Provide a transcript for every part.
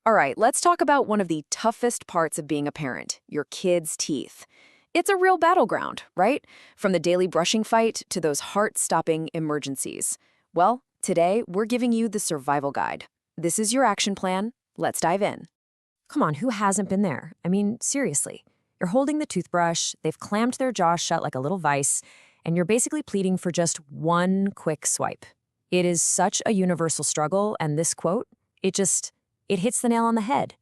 All right, let's talk about one of the toughest parts of being a parent, your kids' teeth. It's a real battleground, right? From the daily brushing fight to those heart-stopping emergencies. Well, today we're giving you the survival guide. This is your action plan. Let's dive in. Come on, who hasn't been there? I mean, seriously. You're holding the toothbrush, they've clamped their jaw shut like a little vice, and you're basically pleading for just one quick swipe. It is such a universal struggle, and this quote, it hits the nail on the head.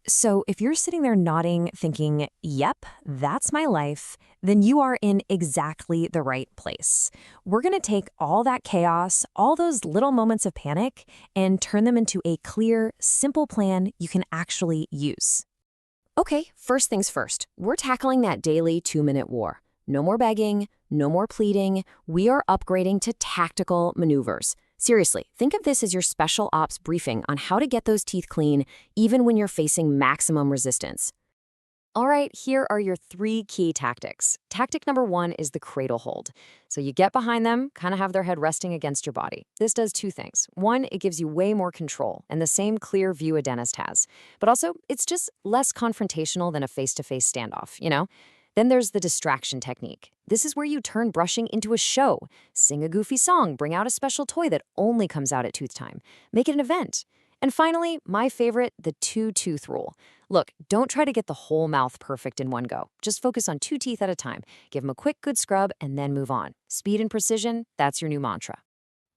So if you're sitting there nodding, thinking, yep, that's my life, then you are in exactly the right place. We're going to take all that chaos, all those little moments of panic, and turn them into a clear, simple plan you can actually use. Okay, first things first. We're tackling that daily 2-minute war. No more begging, no more pleading. We are upgrading to tactical maneuvers. Seriously, think of this as your special ops briefing on how to get those teeth clean, even when you're facing maximum resistance. All right, here are your 3 key tactics. Tactic number 1 is the cradle hold. So you get behind them, kind of have their head resting against your body. This does 2 things. 1, it gives you way more control and the same clear view a dentist has. But also, it's just less confrontational than a face-to-face standoff, you know? Then there's the distraction technique. This is where you turn brushing into a show. Sing a goofy song, bring out a special toy that only comes out at tooth time. Make it an event. And finally, my favorite, the 2-tooth rule. Look, don't try to get the whole mouth perfect in one go. Just focus on 2 teeth at a time. Give them a quick, good scrub, and then move on. Speed and precision, that's your new mantra.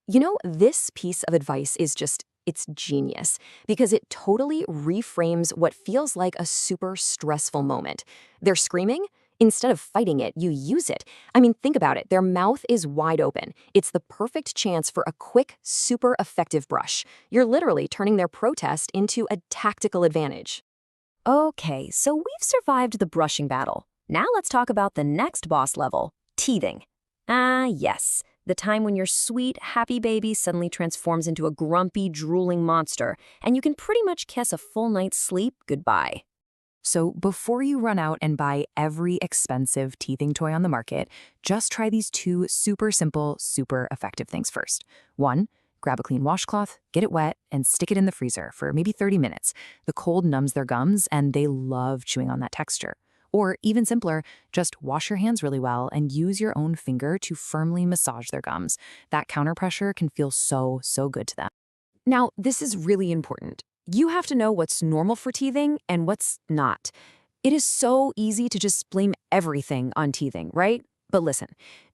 You know, this piece of advice is it's genius because it totally reframes what feels like a super stressful moment. They're screaming. Instead of fighting it, you use it. I mean, think about it. Their mouth is wide open. It's the perfect chance for a quick, super effective brush. You're literally turning their protest into a tactical advantage. Okay, so we've survived the brushing battle. Now let's talk about the next boss level, teething. Yes, the time when your sweet, happy baby suddenly transforms into a grumpy, drooling monster, and you can pretty much kiss a full night's sleep goodbye. So before you run out and buy every expensive teething toy on the market, just try these 2 super simple, super effective things first. 1, grab a clean washcloth, get it wet, and stick it in the freezer for maybe 30 minutes. The cold numbs their gums, and they love chewing on that texture. Or even simpler, just wash your hands really well and use your own finger to firmly massage their gums. That counter pressure can feel so good to them. Now, this is really important. You have to know what's normal for teething and what's not. It is so easy to just blame everything on teething, right? But listen,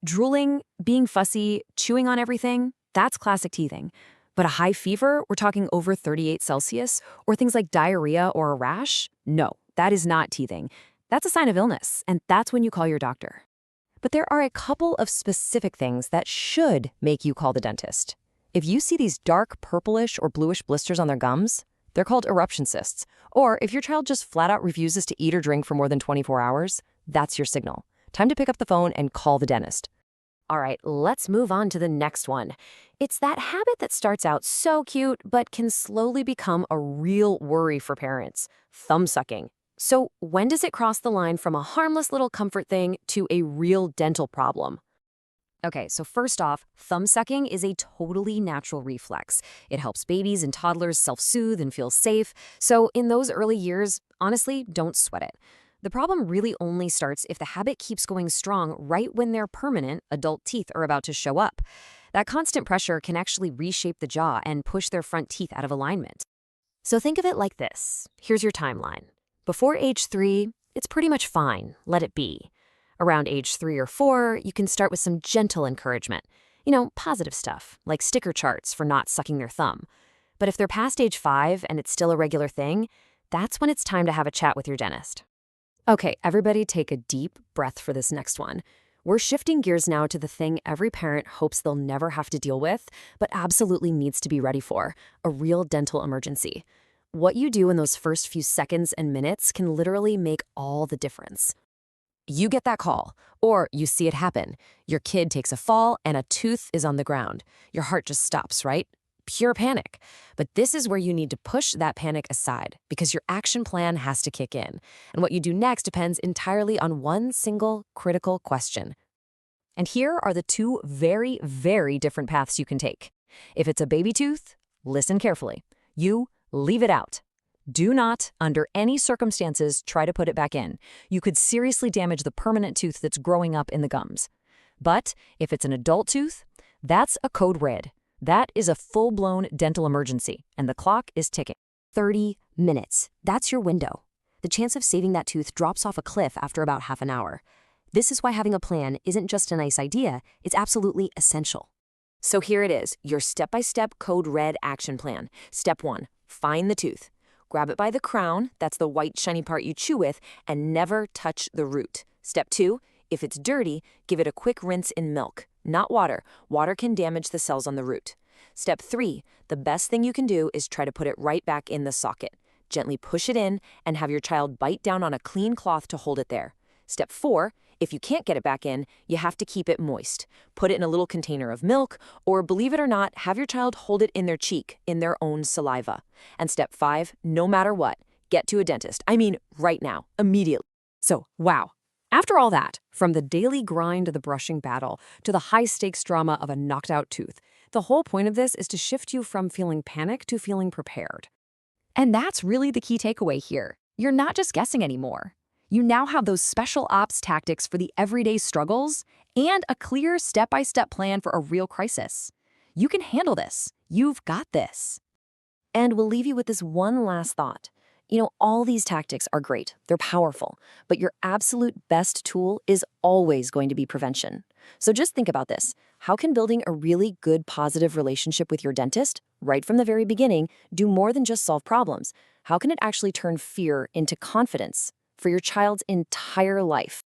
drooling, being fussy, chewing on everything, that's classic teething. But a high fever, we're talking over 38 Celsius, or things like diarrhea or a rash? No, that is not teething. That's a sign of illness, and that's when you call your doctor. But there are a couple of specific things that should make you call the dentist. If you see these dark purplish or bluish blisters on their gums, they're called eruption cysts. Or if your child just flat out refuses to eat or drink for more than 24 hours, that's your signal. Time to pick up the phone and call the dentist. All right, let's move on to the next one. It's that habit that starts out so cute, but can slowly become a real worry for parents: thumb sucking. So when does it cross the line from a harmless little comfort thing to a real dental problem? Okay, so first off, thumb sucking is a totally natural reflex. It helps babies and toddlers self-soothe and feel safe. So in those early years, honestly, don't sweat it. The problem really only starts if the habit keeps going strong right when their permanent adult teeth are about to show up. That constant pressure can actually reshape the jaw and push their front teeth out of alignment. So think of it like this. Here's your timeline. Before age 3, it's pretty much fine. Let it be. Around age 3 or 4, you can start with some gentle encouragement. You know, positive stuff, like sticker charts for not sucking their thumb. But if they're past age 5 and it's still a regular thing, that's when it's time to have a chat with your dentist. Okay, everybody take a deep breath for this next one. We're shifting gears now to the thing every parent hopes they'll never have to deal with, but absolutely needs to be ready for: a real dental emergency. What you do in those first few seconds and minutes can literally make all the difference. You get that call, or you see it happen. Your kid takes a fall and a tooth is on the ground. Your heart just stops, right? Pure panic. But this is where you need to push that panic aside, because your action plan has to kick in. And what you do next depends entirely on one single critical question. And here are the 2 very, very different paths you can take. If it's a baby tooth, listen carefully. You leave it out. Do not, under any circumstances, try to put it back in. You could seriously damage the permanent tooth that's growing up in the gums. But if it's an adult tooth, that's a code red. That is a full-blown dental emergency, and the clock is ticking. 30 minutes. That's your window. The chance of saving that tooth drops off a cliff after about half an hour. This is why having a plan isn't just a nice idea, it's absolutely essential. So here it is, your step-by-step code red action plan. Step 1, find the tooth. Grab it by the crown, that's the white shiny part you chew with, and never touch the root. Step 2, if it's dirty, give it a quick rinse in milk, not water. Water can damage the cells on the root. Step 3, the best thing you can do is try to put it right back in the socket. Gently push it in and have your child bite down on a clean cloth to hold it there. Step 4, if you can't get it back in, you have to keep it moist. Put it in a little container of milk, or believe it or not, have your child hold it in their cheek, in their own saliva. And step 5, no matter what, get to a dentist. I mean, right now, immediately. So, wow. After all that, from the daily grind of the brushing battle to the high-stakes drama of a knocked-out tooth, the whole point of this is to shift you from feeling panic to feeling prepared. And that's really the key takeaway here. You're not just guessing anymore. You now have those special ops tactics for the everyday struggles and a clear step-by-step plan for a real crisis. You can handle this. You've got this. And we'll leave you with this one last thought. All these tactics are great, they're powerful, but your absolute best tool is always going to be prevention. So just think about this. How can building a really good, positive relationship with your dentist, right from the very beginning, do more than just solve problems? How can it actually turn fear into confidence for your child's entire life?